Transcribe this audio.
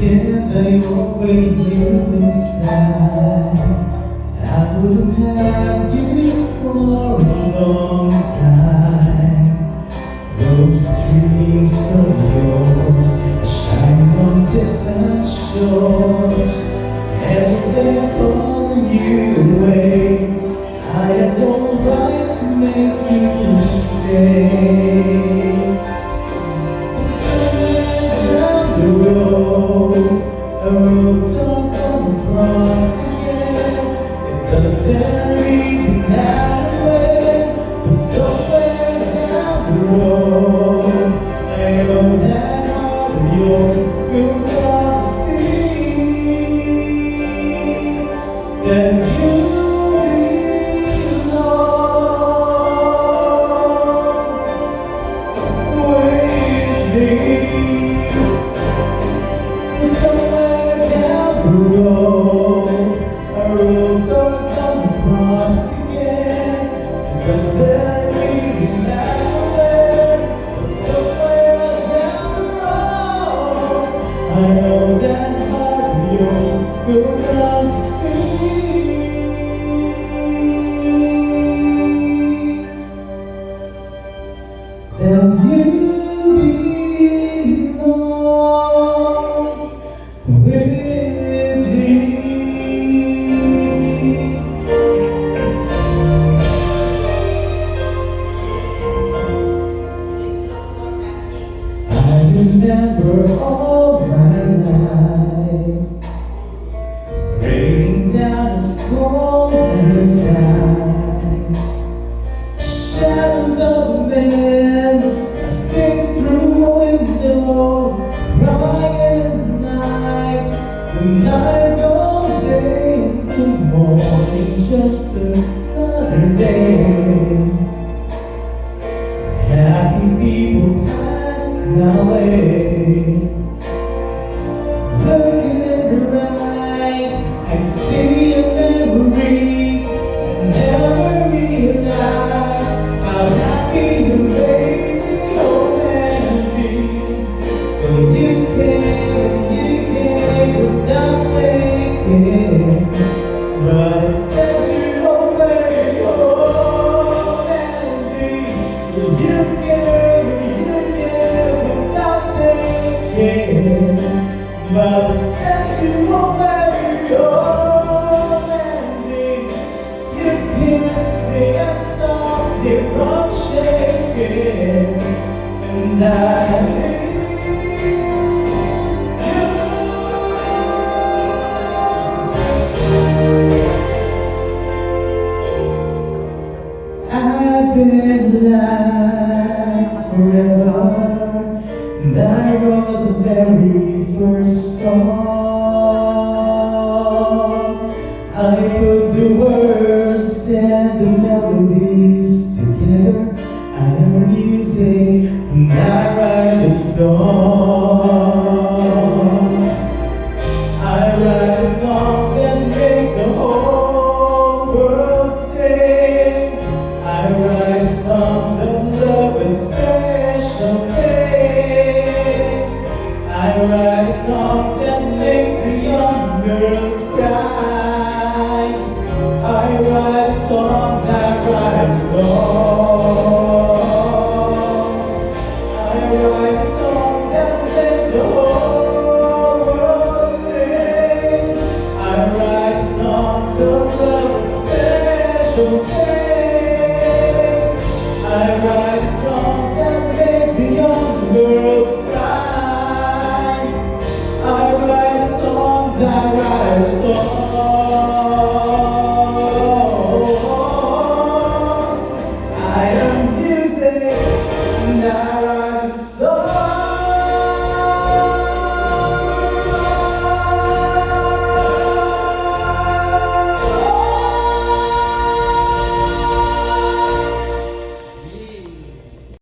Yes, I always knew inside I wouldn't have you for a long time. Those dreams of yours shine from distant shores, and they're calling you away. I have no right to make you stay. It's somewhere down the road, a road's not gonna cross again. It doesn't really matter where, but somewhere down the road, I know that heart of yours will not see that you somewhere down the road, our roads are gonna cross again. It doesn't really matter where, but somewhere down the road, I know that heart of yours will come see. That you remember all my life, raining down his cold and his eyes, shadows of a man, a face through a window, crying in the night. The night goes into morning, just another day. Happy people pass my way. Looking in her eyes, I see a memory. I never realized how happy you made me, oh melody. When you came without thinking, but I sent you away, oh melody. You but I sent you away, oh Mandy. You kissed me and stopped me from shaking, and I need you. I've been alive forever, and I wrote the very first song. I put the words and the melodies together. I am music and I write the songs. I write the songs that make the whole world sing. I write songs of love and special things. I write songs that make the young girls cry.